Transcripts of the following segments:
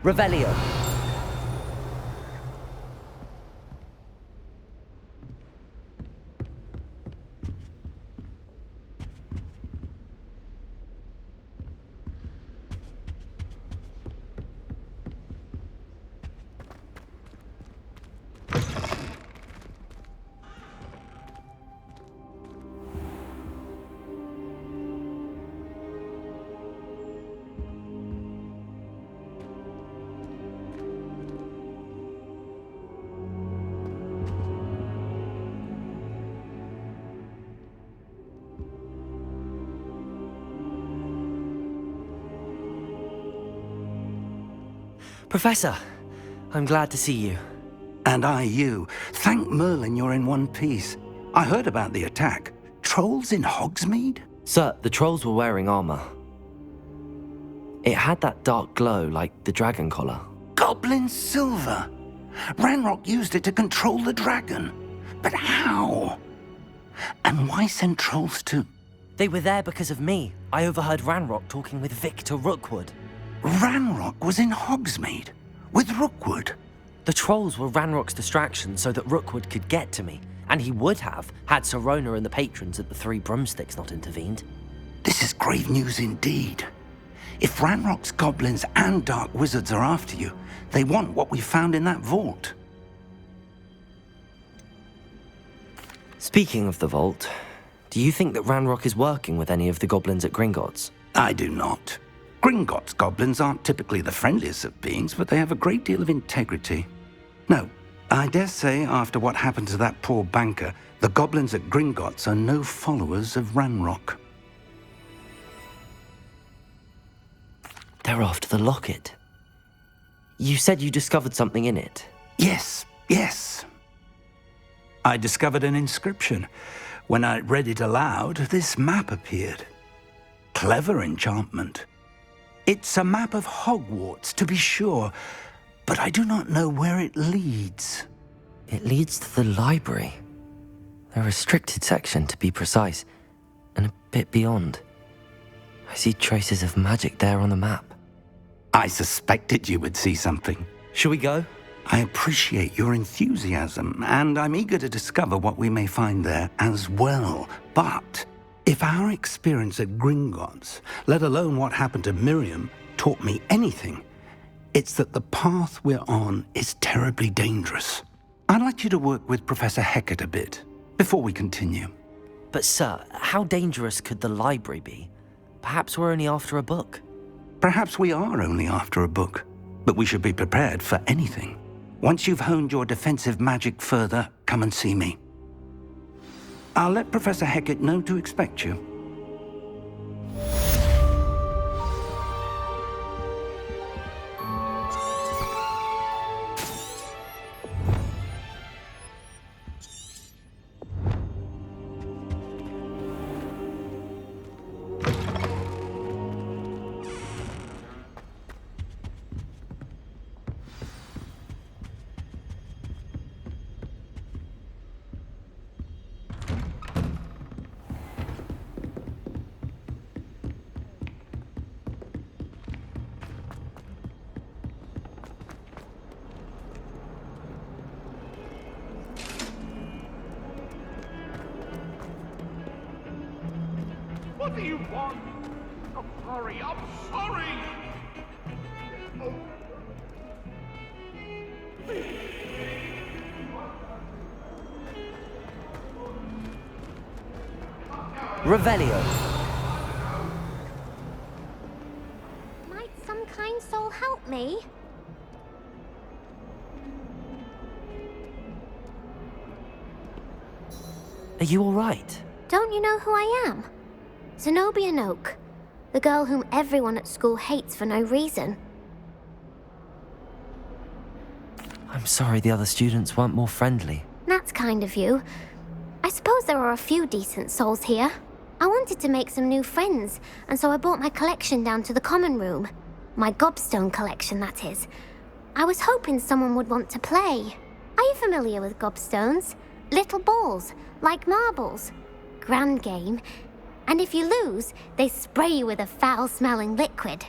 Revelio. Professor, I'm glad to see you. And I you. Thank Merlin you're in one piece. I heard about the attack. Trolls in Hogsmeade? Sir, the trolls were wearing armor. It had that dark glow like the dragon collar. Goblin silver! Ranrock used it to control the dragon. But how? And why send trolls to... They were there because of me. I overheard Ranrock talking with Victor Rookwood. Ranrock was in Hogsmeade? With Rookwood? The trolls were Ranrock's distraction so that Rookwood could get to me. And he would have, had Sirona and the patrons at the Three Broomsticks not intervened. This is grave news indeed. If Ranrock's goblins and dark wizards are after you, they want what we found in that vault. Speaking of the vault, do you think that Ranrock is working with any of the goblins at Gringotts? I do not. Gringotts goblins aren't typically the friendliest of beings, but they have a great deal of integrity. No, I dare say after what happened to that poor banker, the goblins at Gringotts are no followers of Ranrock. They're after the locket. You said you discovered something in it. Yes. I discovered an inscription. When I read it aloud, this map appeared. Clever enchantment. It's a map of Hogwarts, to be sure, but I do not know where it leads. It leads to the library. A restricted section, to be precise, and a bit beyond. I see traces of magic there on the map. I suspected you would see something. Shall we go? I appreciate your enthusiasm, and I'm eager to discover what we may find there as well. But if our experience at Gringotts, let alone what happened to Miriam, taught me anything, it's that the path we're on is terribly dangerous. I'd like you to work with Professor Hecat a bit before we continue. But sir, how dangerous could the library be? Perhaps we're only after a book. Perhaps we are only after a book, but we should be prepared for anything. Once you've honed your defensive magic further, come and see me. I'll let Professor Hecat know to expect you. What do you want? I'm sorry, I'm sorry! Oh. Revelio. Might some kind soul help me? Are you all right? Don't you know who I am? Zenobia Noak, the girl whom everyone at school hates for no reason. I'm sorry the other students weren't more friendly. That's kind of you. I suppose there are a few decent souls here. I wanted to make some new friends, and so I brought my collection down to the common room. My gobstone collection, that is. I was hoping someone would want to play. Are you familiar with gobstones? Little balls, like marbles. Grand game. And if you lose, they spray you with a foul-smelling liquid.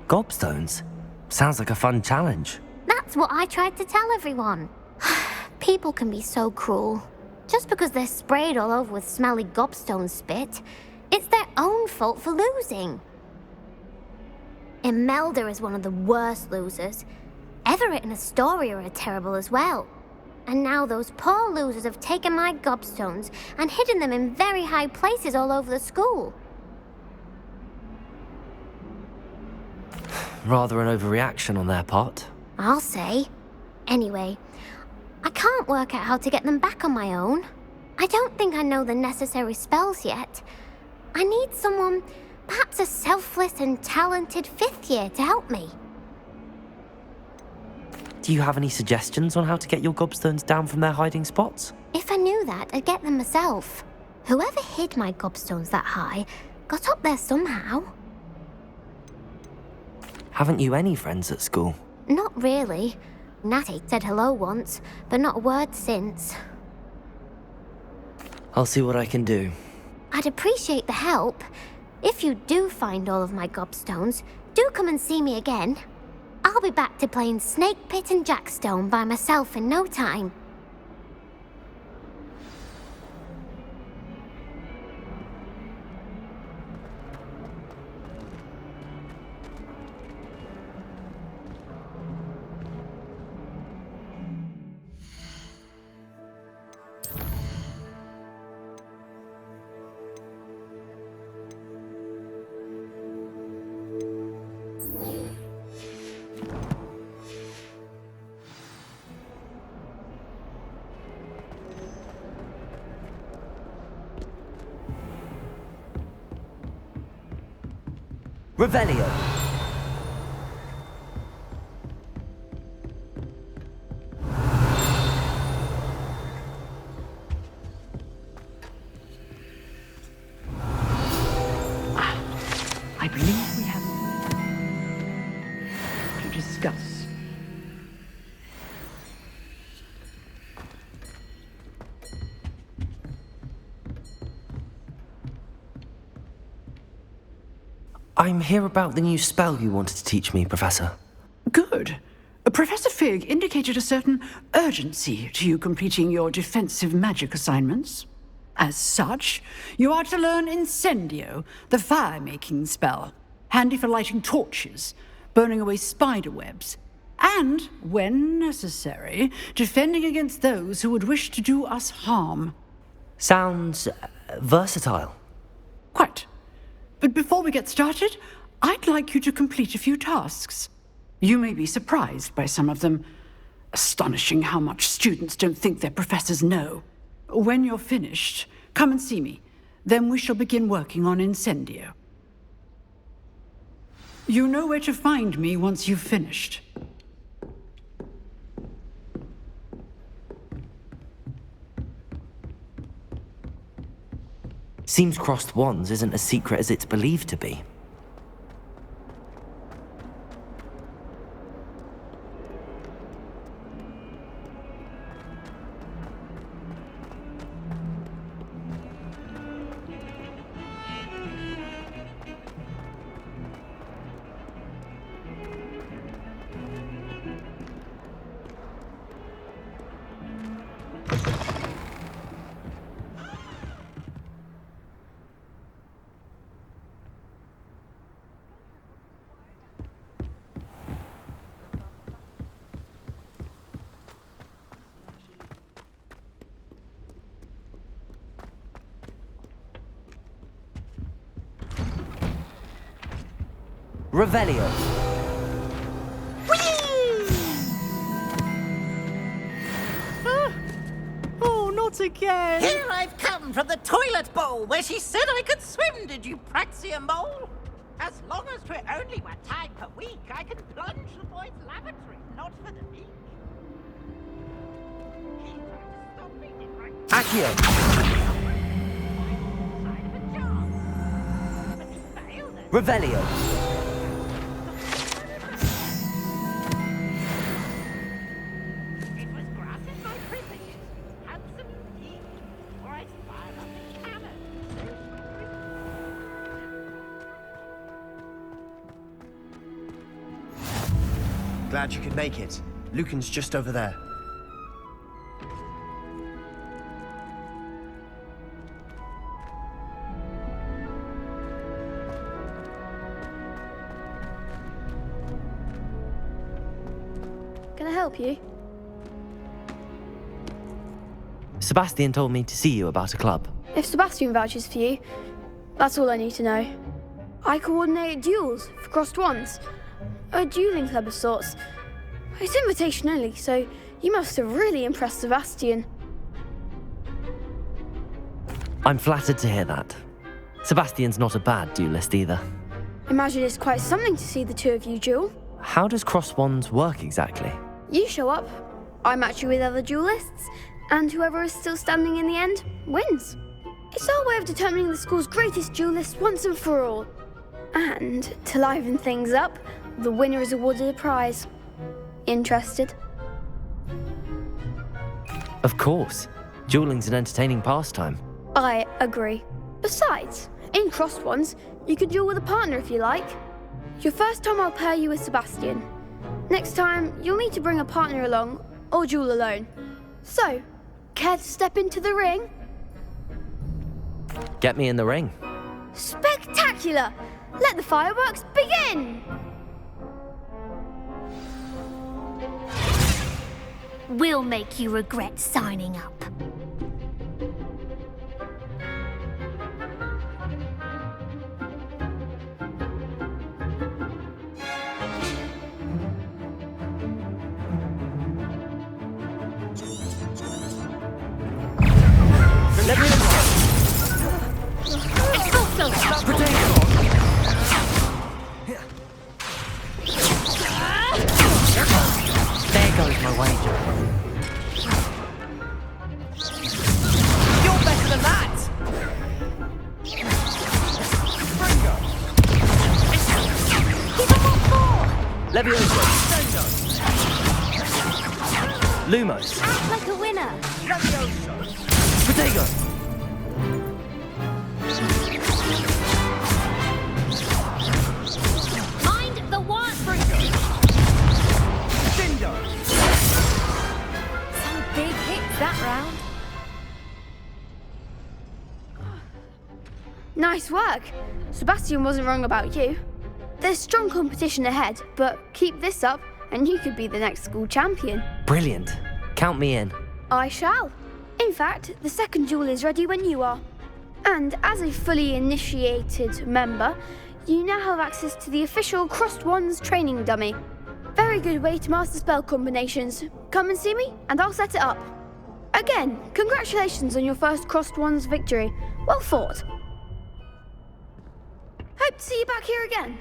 Gobstones? Sounds like a fun challenge. That's what I tried to tell everyone. People can be so cruel. Just because they're sprayed all over with smelly gobstone spit, it's their own fault for losing. Imelda is one of the worst losers. Everett and Astoria are terrible as well. And now those poor losers have taken my gobstones and hidden them in very high places all over the school. Rather an overreaction on their part. I'll say. Anyway, I can't work out how to get them back on my own. I don't think I know the necessary spells yet. I need someone, perhaps a selfless and talented 5th year to help me. Do you have any suggestions on how to get your gobstones down from their hiding spots? If I knew that, I'd get them myself. Whoever hid my gobstones that high got up there somehow. Haven't you any friends at school? Not really. Natty said hello once, but not a word since. I'll see what I can do. I'd appreciate the help. If you do find all of my gobstones, do come and see me again. I'll be back to playing Snake Pit and Jackstone by myself in no time. Revelio! I believe we have to discuss. I'm here about the new spell you wanted to teach me, Professor. Good. Professor Fig indicated a certain urgency to you completing your defensive magic assignments. As such, you are to learn Incendio, the fire-making spell, handy for lighting torches, burning away spider webs, and, when necessary, defending against those who would wish to do us harm. Sounds versatile. Quite. But before we get started, I'd like you to complete a few tasks. You may be surprised by some of them. Astonishing how much students don't think their professors know. When you're finished, come and see me. Then we shall begin working on Incendio. You know where to find me once you've finished. Seems crossed wands isn't as secret as it's believed to be. Revelio. Oh, not again! Here I've come from the toilet bowl where she said I could swim, did you praxia mole? As long as 'twere only one time per week, I can plunge the boy's lavatory, not for the meek. He tried to stop me, didn't I? Accio! Side of a jar. But he failed it. Revelio. It was granted my privileges, handsome indeed, for I fire up the cannon. Glad you could make it. Lucan's just over there. Can I help you? Sebastian told me to see you about a club. If Sebastian vouches for you, that's all I need to know. I coordinate duels for crossed wands. A dueling club of sorts. It's invitation only, so you must have really impressed Sebastian. I'm flattered to hear that. Sebastian's not a bad duelist either. Imagine it's quite something to see the two of you duel. How does cross wands work exactly? You show up, I match you with other duelists, and whoever is still standing in the end wins. It's our way of determining the school's greatest duelist once and for all. And to liven things up, the winner is awarded a prize. Interested? Of course. Dueling's an entertaining pastime. I agree. Besides, in crossed ones, you can duel with a partner if you like. Your first time I'll pair you with Sebastian. Next time, you'll need to bring a partner along, or duel alone. So, care to step into the ring? Get me in the ring. Spectacular! Let the fireworks begin! We'll make you regret signing up. Let me in. There goes my wager. You're better than that! Levioso. Lumos. Act like a winner. Protego. Mind the one. Some big hits that round. Nice work. Sebastian wasn't wrong about you. There's strong competition ahead, but keep this up and you could be the next school champion. Brilliant. Count me in. I shall. In fact, the second duel is ready when you are. And as a fully initiated member, you now have access to the official Crossed Wands training dummy. Very good way to master spell combinations. Come and see me and I'll set it up. Again, congratulations on your first Crossed Wands victory. Well fought. Hope to see you back here again.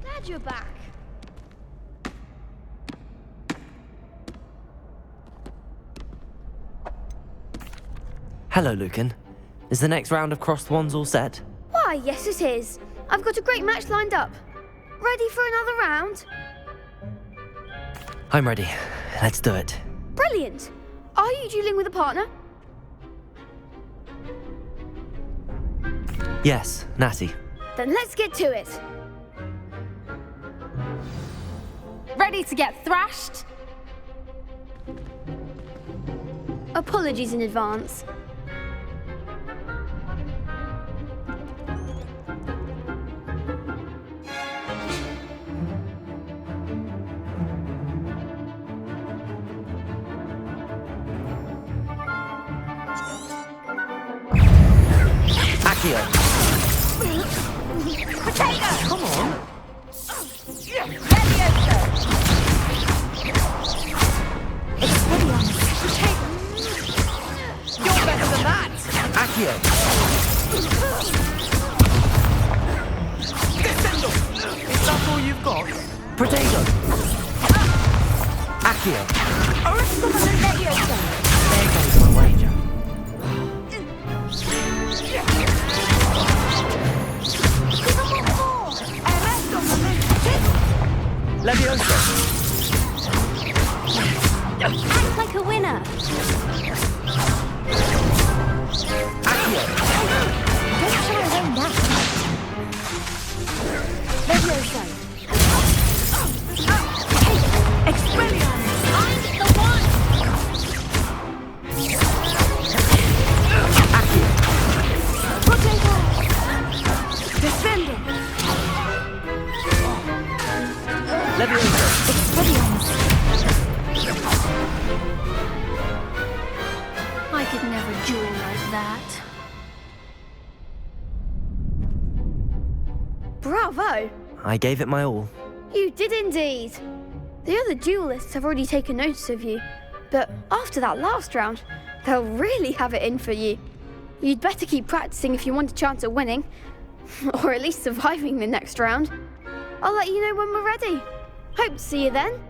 Glad you're back. Hello, Lucan. Is the next round of crossed wands all set? Why, yes it is. I've got a great match lined up. Ready for another round? I'm ready. Let's do it. Brilliant. Are you dueling with a partner? Yes, Natty. Then let's get to it. Ready to get thrashed? Apologies in advance. Accio. Potato! Come on. Levioso! You're better than that! Accio. Descendo! Is that all you've got? Protego. Accio. Levioso! There goes my wager. Leviosa! Act like a winner. Accio! Don't shy away now. Leviosa. Expelliarmus! I'm the one! Potato. Defender. Leviosa! Expelliarmus. I could never duel like that. Bravo! I gave it my all. You did indeed. The other duelists have already taken notice of you, but after that last round, they'll really have it in for you. You'd better keep practicing if you want a chance at winning, or at least surviving the next round. I'll let you know when we're ready. Hope to see you then.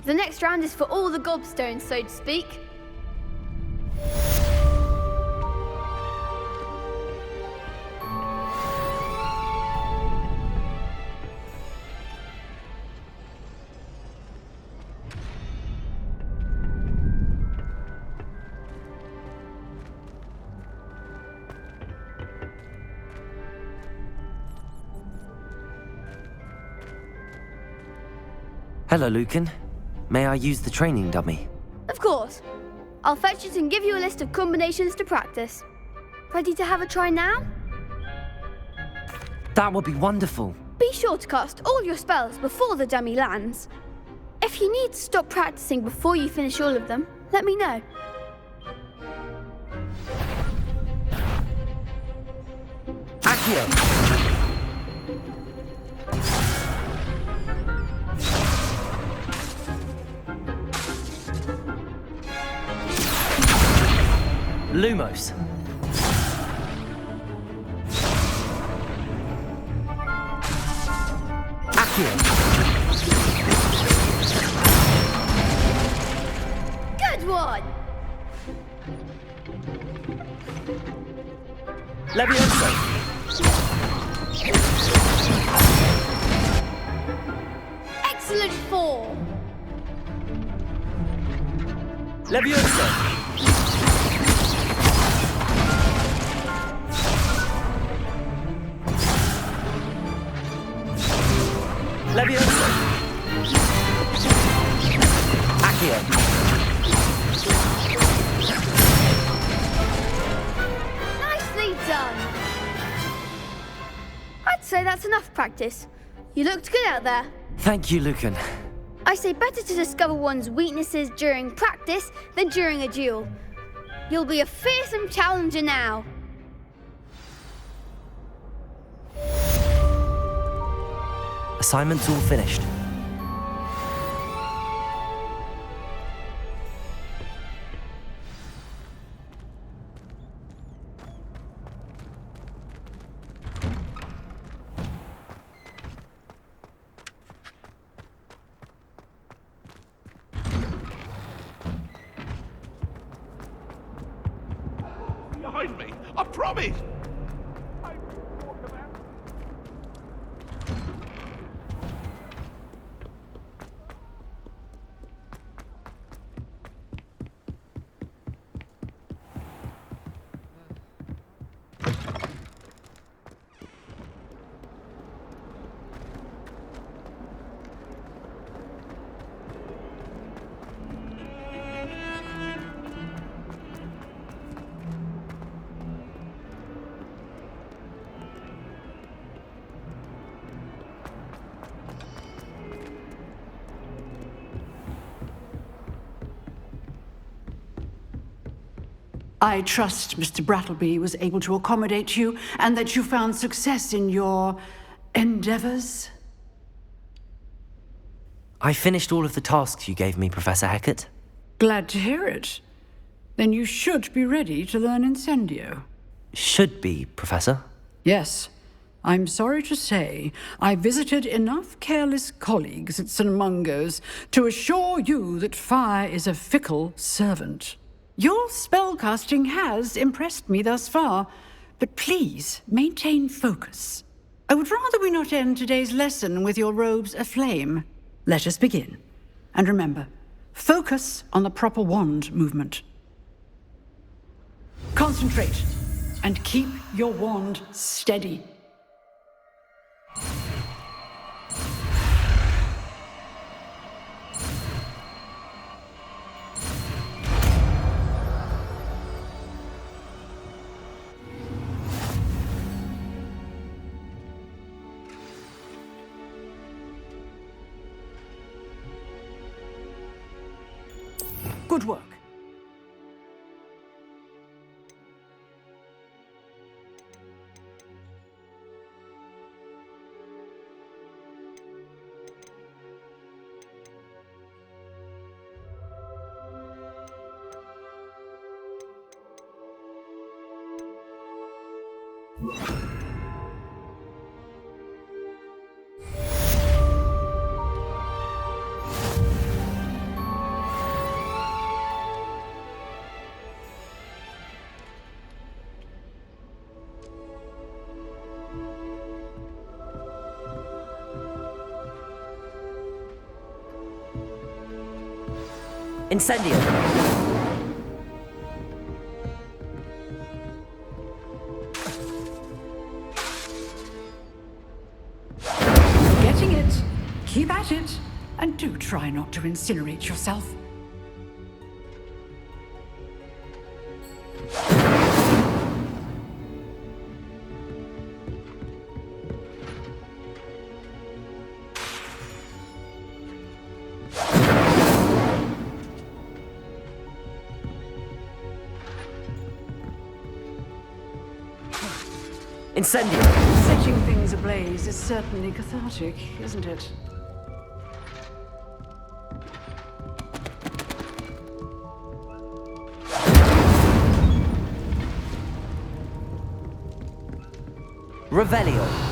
The next round is for all the gobstones, so to speak. Hello, Lucan. May I use the training dummy? Of course. I'll fetch it and give you a list of combinations to practice. Ready to have a try now? That would be wonderful. Be sure to cast all your spells before the dummy lands. If you need to stop practicing before you finish all of them, let me know. Accio! Lumos. Accio! Good one! Leviosa! Excellent form! Leviosa! Leviosa! Accio! Nicely done! I'd say that's enough practice. You looked good out there. Thank you, Lucan. I say better to discover one's weaknesses during practice than during a duel. You'll be a fearsome challenger now. Assignment's all finished. Behind me! I promise! I trust Mr. Brattleby was able to accommodate you and that you found success in your endeavors. I finished all of the tasks you gave me, Professor Hecat. Glad to hear it. Then you should be ready to learn Incendio. Should be, Professor. Yes. I'm sorry to say, I visited enough careless colleagues at St. Mungo's to assure you that fire is a fickle servant. Your spellcasting has impressed me thus far, but please maintain focus. I would rather we not end today's lesson with your robes aflame. Let us begin. And remember, focus on the proper wand movement. Concentrate, and keep your wand steady. Good work. Incendio. Getting it. Keep at it. And do try not to incinerate yourself. Incendio. Setting things ablaze is certainly cathartic, isn't it? Revelio.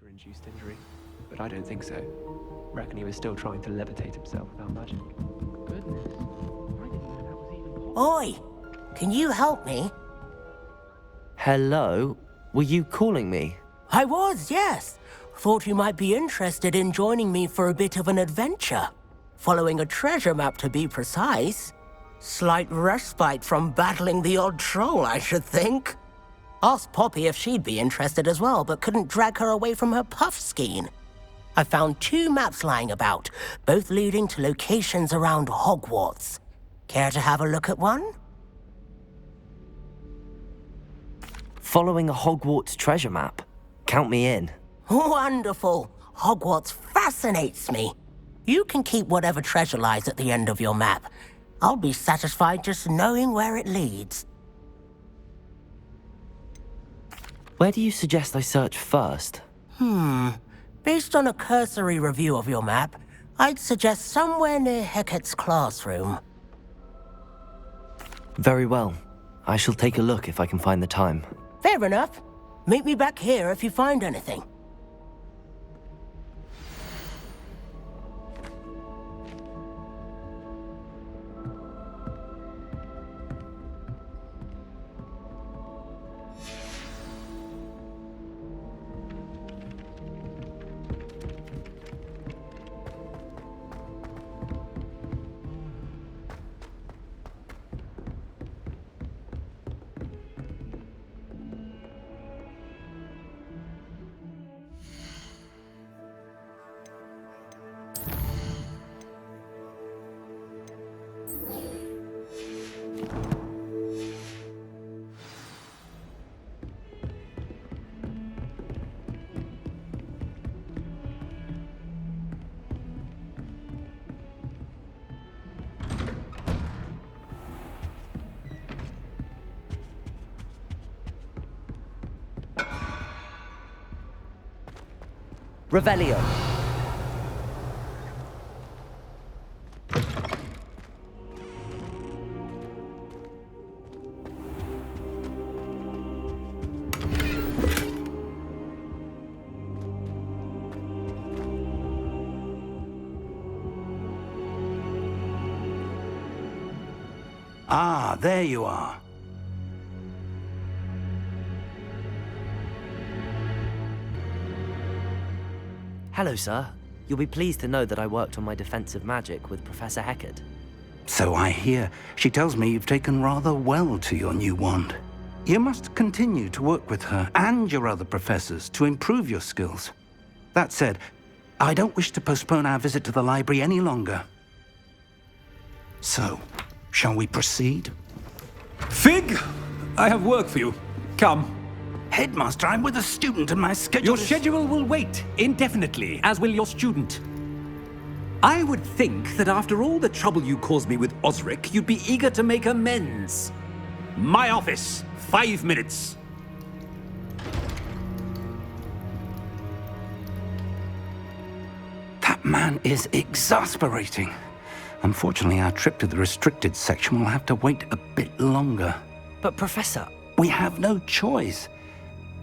Induced injury, but I don't think so. Reckon he was still trying to levitate himself without magic. Goodness, I didn't know that was even possible. Oi! Can you help me? Hello? Were you calling me? I was, yes. Thought you might be interested in joining me for a bit of an adventure. Following a treasure map, to be precise. Slight respite from battling the odd troll, I should think. Asked Poppy if she'd be interested as well, but couldn't drag her away from her puff skein. I found 2 maps lying about, both leading to locations around Hogwarts. Care to have a look at one? Following a Hogwarts treasure map? Count me in. Wonderful. Hogwarts fascinates me. You can keep whatever treasure lies at the end of your map. I'll be satisfied just knowing where it leads. Where do you suggest I search first? Based on a cursory review of your map, I'd suggest somewhere near Hecat's classroom. Very well. I shall take a look if I can find the time. Fair enough. Meet me back here if you find anything. Revelio. Ah, there you are. Hello, sir. You'll be pleased to know that I worked on my defensive magic with Professor Hecat. So I hear. She tells me you've taken rather well to your new wand. You must continue to work with her and your other professors to improve your skills. That said, I don't wish to postpone our visit to the library any longer. So, shall we proceed? Fig! I have work for you. Come. Headmaster, I'm with a student and my schedule Your is... schedule will wait indefinitely, as will your student. I would think that after all the trouble you caused me with Osric, you'd be eager to make amends. My office, 5 minutes. That man is exasperating. Unfortunately, our trip to the restricted section will have to wait a bit longer. But, Professor... We have no choice.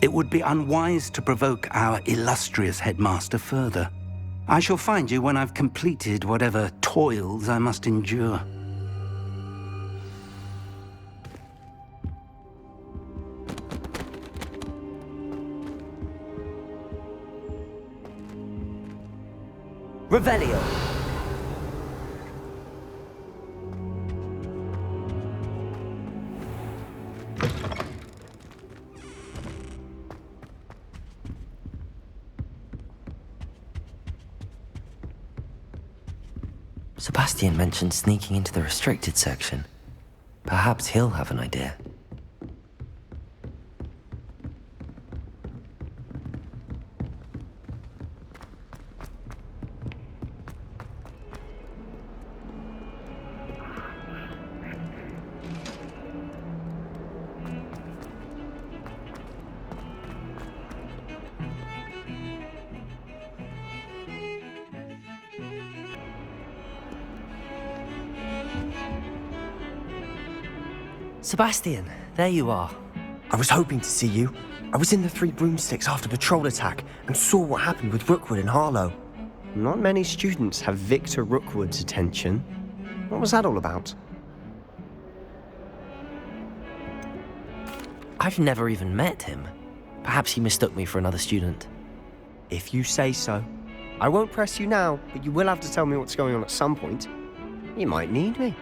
It would be unwise to provoke our illustrious headmaster further. I shall find you when I've completed whatever toils I must endure. Revelio. Sebastian mentioned sneaking into the restricted section. Perhaps he'll have an idea. Sebastian, there you are. I was hoping to see you. I was in the Three Broomsticks after patrol attack and saw what happened with Rookwood and Harlow. Not many students have Victor Rookwood's attention. What was that all about? I've never even met him. Perhaps he mistook me for another student. If you say so. I won't press you now, but you will have to tell me what's going on at some point. You might need me.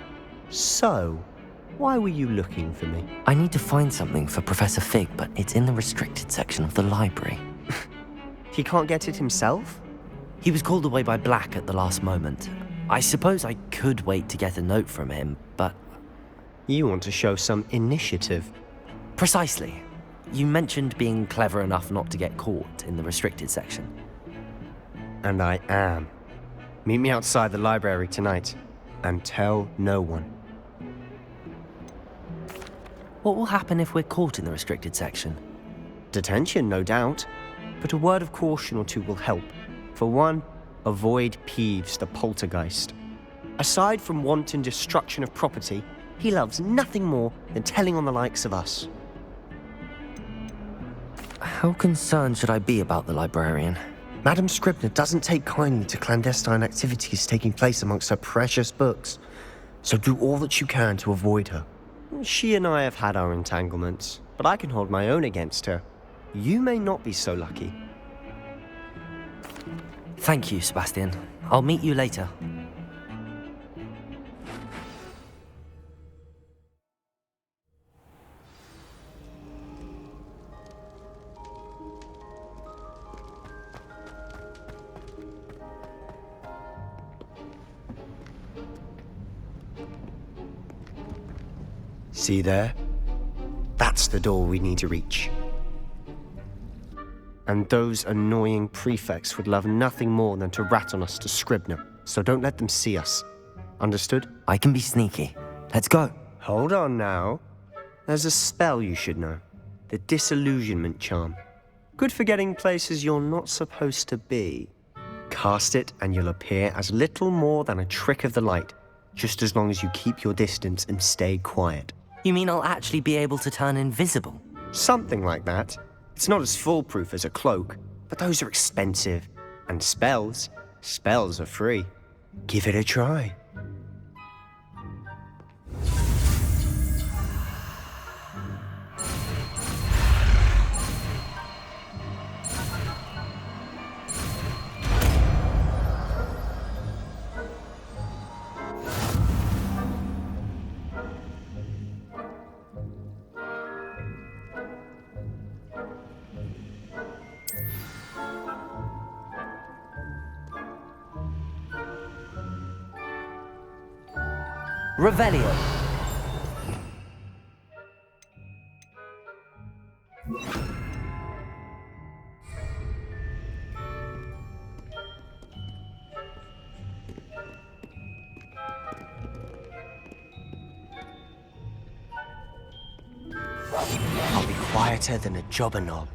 So, why were you looking for me? I need to find something for Professor Fig, but it's in the restricted section of the library. He can't get it himself? He was called away by Black at the last moment. I suppose I could wait to get a note from him, but... You want to show some initiative. Precisely. You mentioned being clever enough not to get caught in the restricted section. And I am. Meet me outside the library tonight, and tell no one. What will happen if we're caught in the restricted section? Detention, no doubt. But a word of caution or two will help. For one, avoid Peeves, the poltergeist. Aside from wanton destruction of property, he loves nothing more than telling on the likes of us. How concerned should I be about the librarian? Madam Scribner doesn't take kindly to clandestine activities taking place amongst her precious books. So do all that you can to avoid her. She and I have had our entanglements, but I can hold my own against her. You may not be so lucky. Thank you, Sebastian. I'll meet you later. See there? That's the door we need to reach. And those annoying prefects would love nothing more than to rat on us to Scribner, so don't let them see us. Understood? I can be sneaky. Let's go. Hold on now. There's a spell you should know. The Disillusionment Charm. Good for getting places you're not supposed to be. Cast it and you'll appear as little more than a trick of the light, just as long as you keep your distance and stay quiet. You mean I'll actually be able to turn invisible? Something like that. It's not as foolproof as a cloak, but those are expensive. And spells are free. Give it a try. Revelio. I'll be quieter than a jobber knob.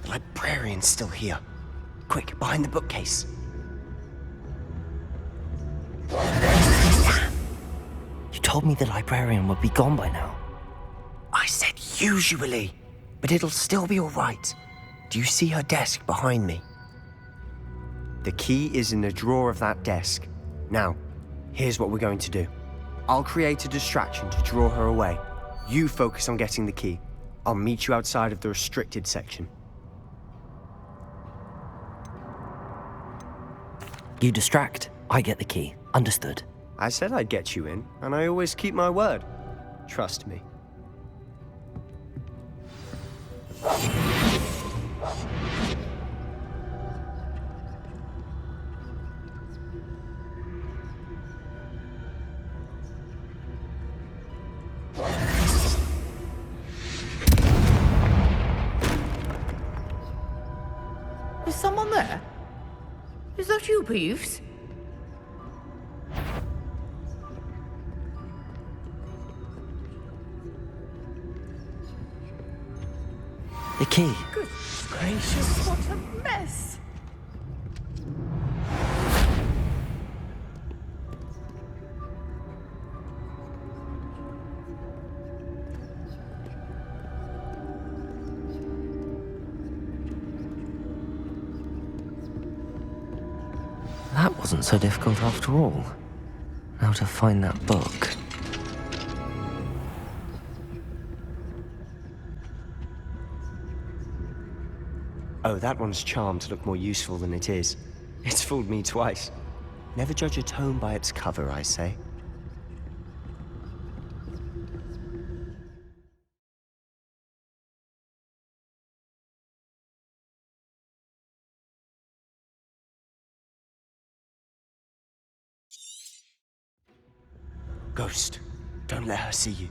The librarian's still here. Quick, behind the bookcase. You told me the librarian would be gone by now. I said usually, but it'll still be all right. Do you see her desk behind me? The key is in the drawer of that desk. Now, here's what we're going to do. I'll create a distraction to draw her away. You focus on getting the key. I'll meet you outside of the restricted section. You distract, I get the key. Understood. I said I'd get you in, and I always keep my word. Trust me. Is someone there? Is that you, Peeves? The key. Good gracious, what a mess! That wasn't so difficult after all. Now to find that book. Oh, that one's charmed to look more useful than it is. It's fooled me twice. Never judge a tome by its cover, I say. Ghost, don't let her see you.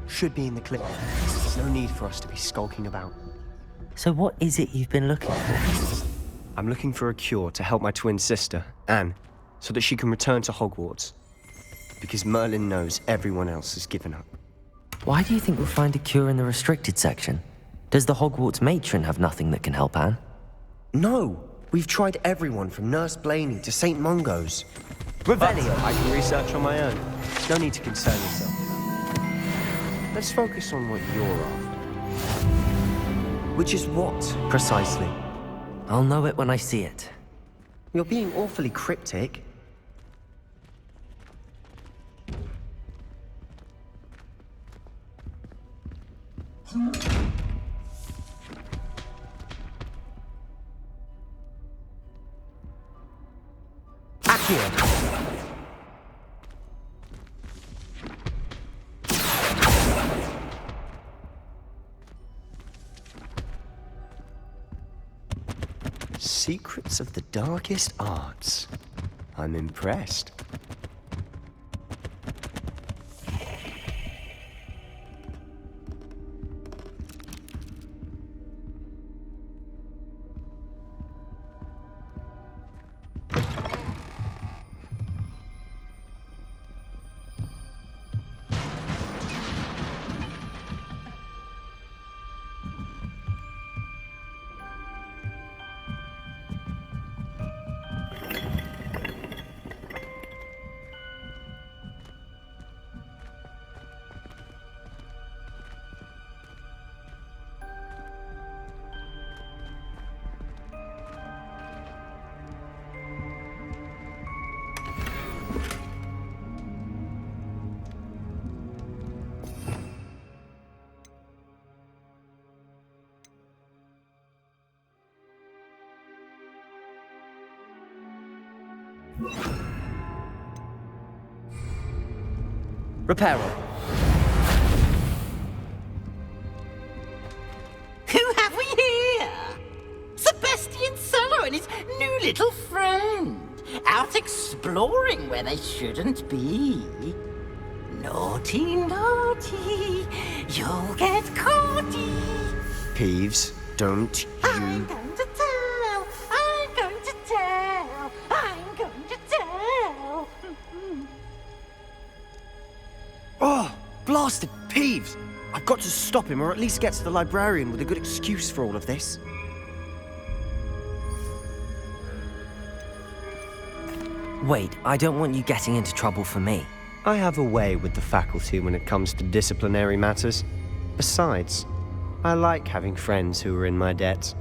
Should be in the clip. There's no need for us to be skulking about. So what is it you've been looking for? I'm looking for a cure to help my twin sister, Anne, so that she can return to Hogwarts. Because Merlin knows everyone else has given up. Why do you think we'll find a cure in the restricted section? Does the Hogwarts matron have nothing that can help Anne? No! We've tried everyone from Nurse Blaney to St. Mungo's. Revelio! I can research on my own. No need to concern yourself with that. Let's focus on what you're after. Which is what, precisely? I'll know it when I see it. You're being awfully cryptic. Secrets of the darkest arts. I'm impressed. Reparo. Who have we here? Sebastian Solo and his new little friend. Out exploring where they shouldn't be. Naughty, naughty. You'll get caughty. Peeves, don't you... I'm going to tell. I'm going to tell. I'm going to tell. Oh, blasted Peeves! I've got to stop him, or at least get to the librarian with a good excuse for all of this. Wait, I don't want you getting into trouble for me. I have a way with the faculty when it comes to disciplinary matters. Besides, I like having friends who are in my debt.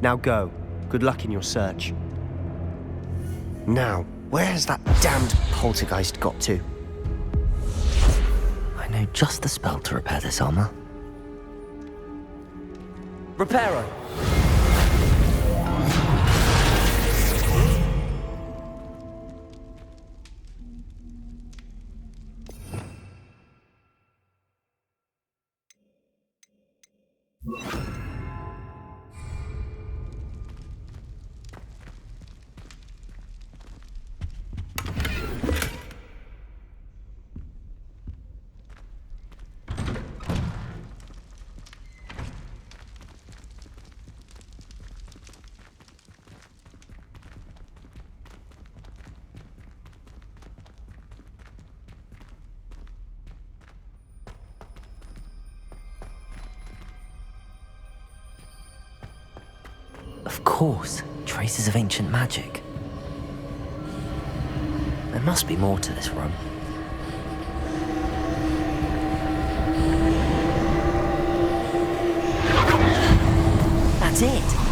Now go. Good luck in your search. Now, where has that damned poltergeist got to? I know just the spell to repair this armor. Reparo. Of course, traces of ancient magic. There must be more to this room. That's it!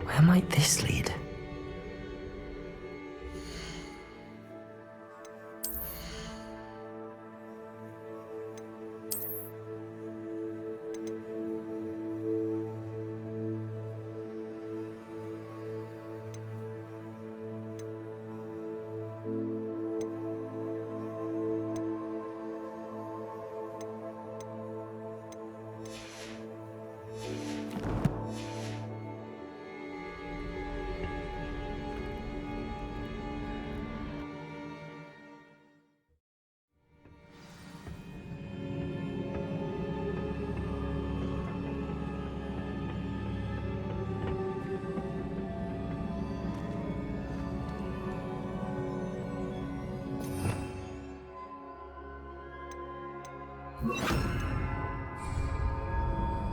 Where might this lead?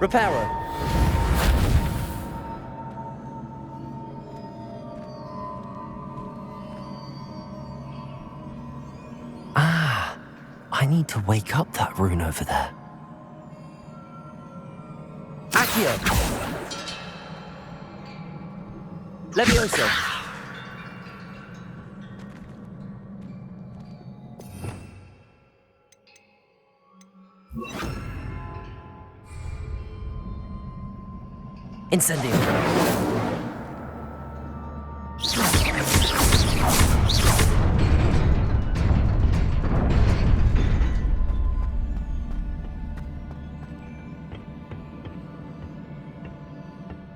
Reparo. I need to wake up that rune over there. Accio. Levioso. Incendio.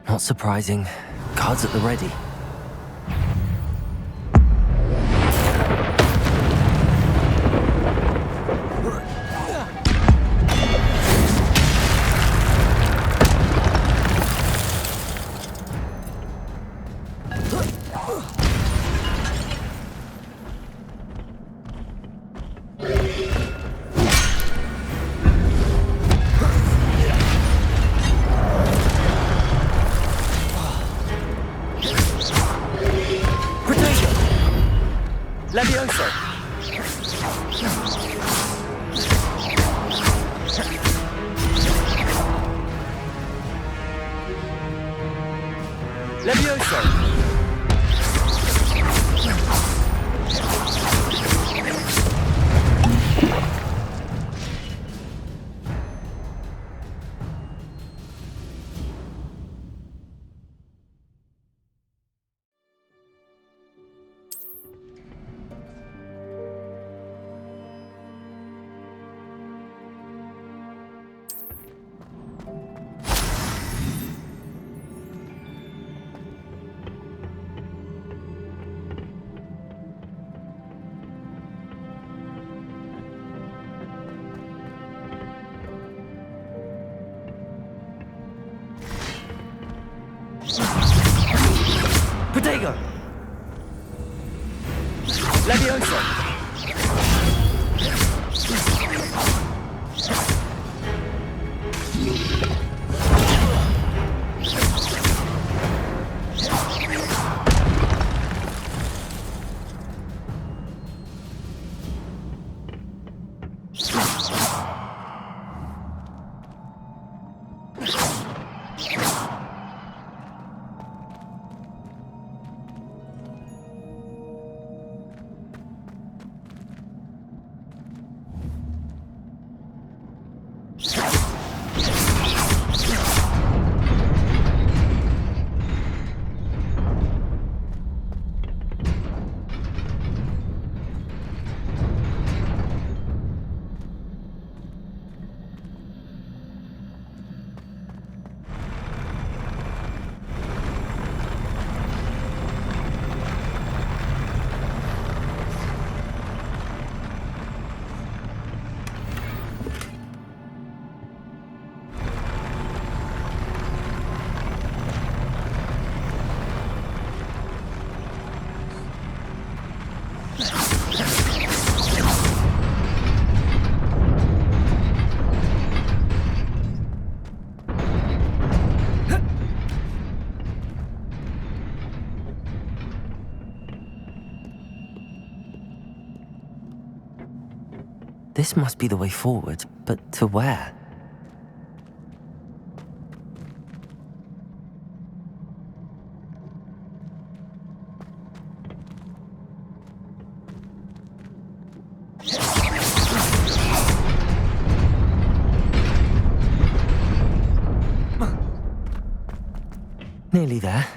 Not surprising. Cards at the ready. Levioso. Levioso. Protego! Levioso. This must be the way forward, but to where? Nearly there.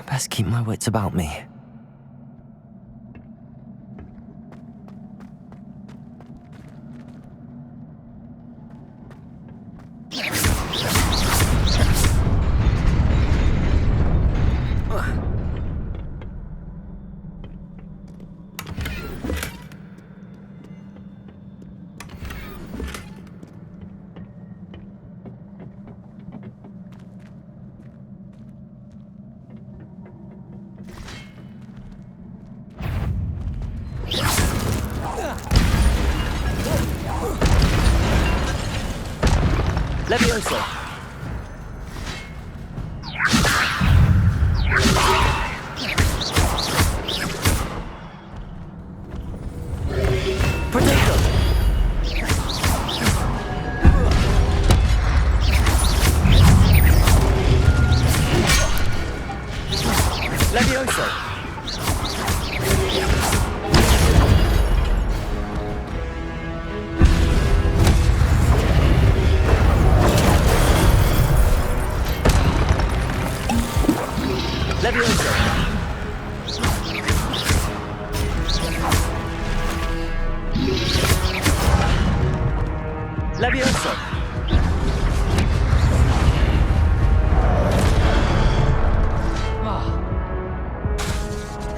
Best keep my wits about me. Levioso. Levioso! Levioso!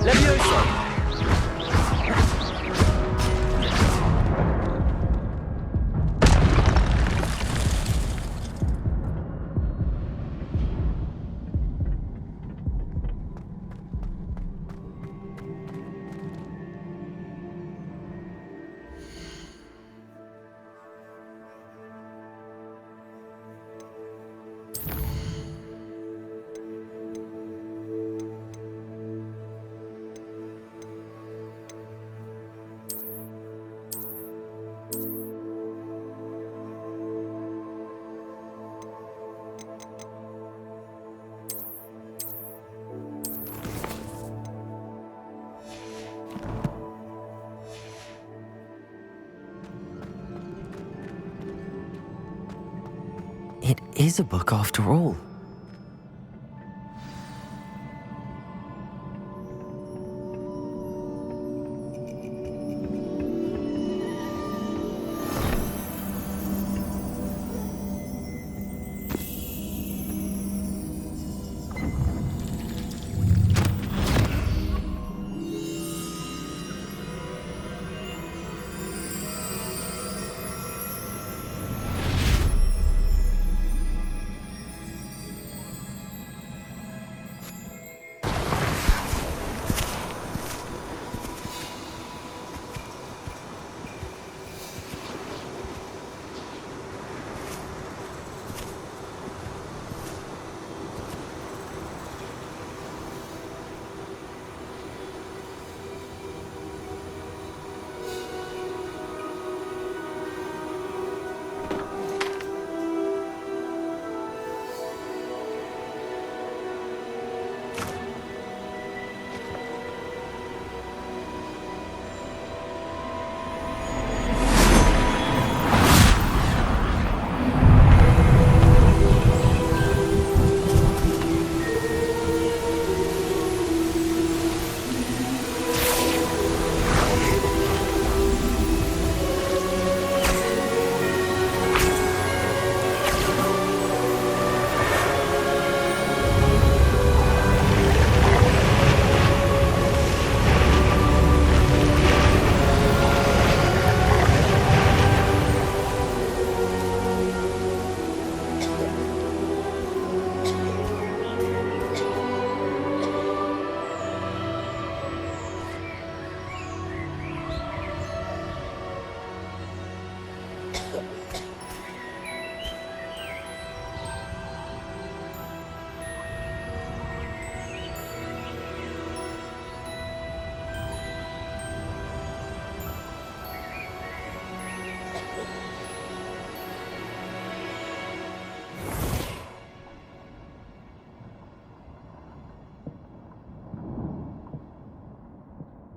Levioso! It is a book after all.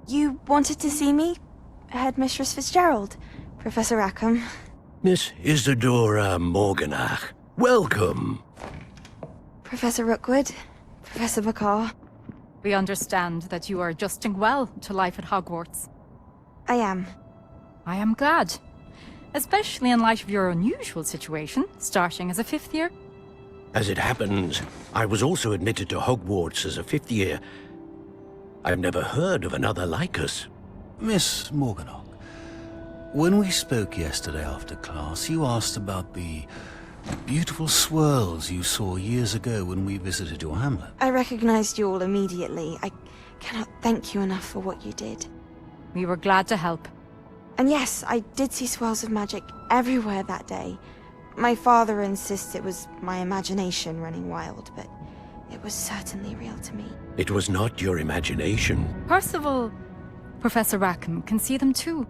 You wanted to see me? Headmistress Fitzgerald, Professor Rackham. Miss Isadora Morganach, welcome. Professor Rookwood, Professor McCaw. We understand that you are adjusting well to life at Hogwarts. I am. I am glad. Especially in light of your unusual situation, starting as a 5th year. As it happens, I was also admitted to Hogwarts as a 5th year. I've never heard of another like us. Miss Morganach, when we spoke yesterday after class, you asked about the beautiful swirls you saw years ago when we visited your hamlet. I recognized you all immediately. I cannot thank you enough for what you did. We were glad to help. And yes, I did see swirls of magic everywhere that day. My father insists it was my imagination running wild, but it was certainly real to me. It was not your imagination. Percival, Professor Rackham can see them too.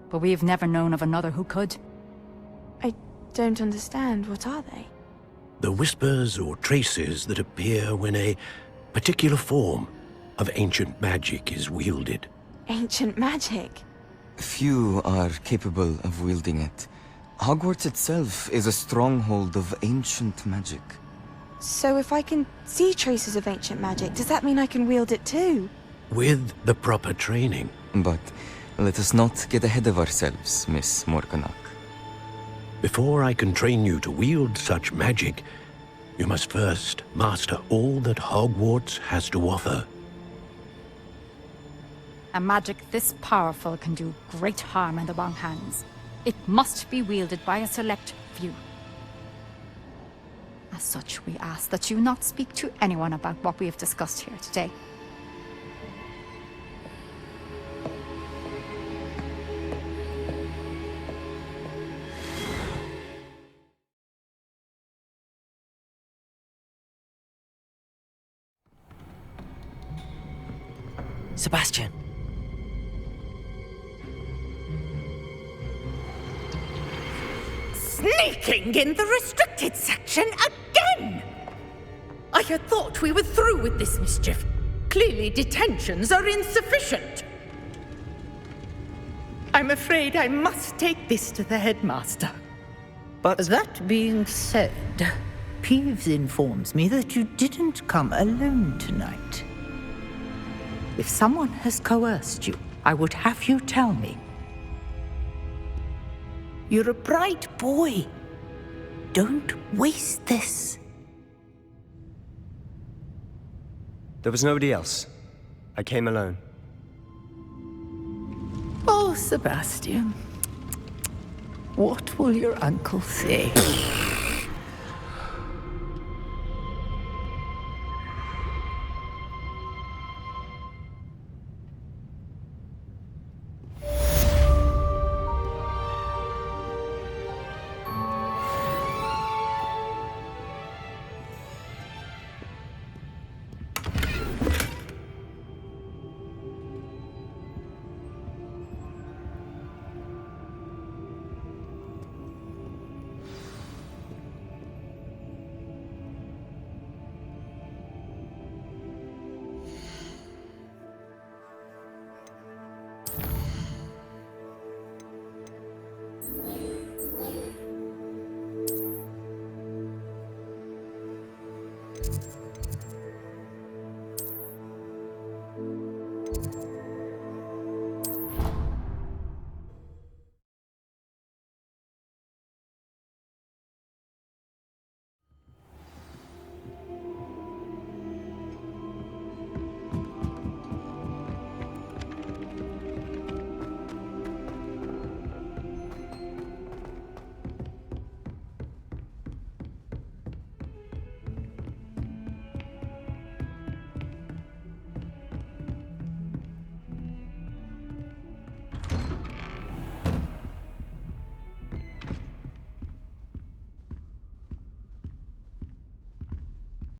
But we have never known of another who could. I don't understand. What are they? The whispers or traces that appear when a particular form of ancient magic is wielded. Ancient magic? Few are capable of wielding it. Hogwarts itself is a stronghold of ancient magic. So if I can see traces of ancient magic, does that mean I can wield it too? With the proper training. But let us not get ahead of ourselves, Miss Morganach. Before I can train you to wield such magic, you must first master all that Hogwarts has to offer. A magic this powerful can do great harm in the wrong hands. It must be wielded by a select few. As such, we ask that you not speak to anyone about what we have discussed here today. Sebastian. Sneaking in the restricted section again! I had thought we were through with this mischief. Clearly detentions are insufficient. I'm afraid I must take this to the headmaster. But that being said, Peeves informs me that you didn't come alone tonight. If someone has coerced you, I would have you tell me. You're a bright boy. Don't waste this. There was nobody else. I came alone. Oh, Sebastian. What will your uncle say?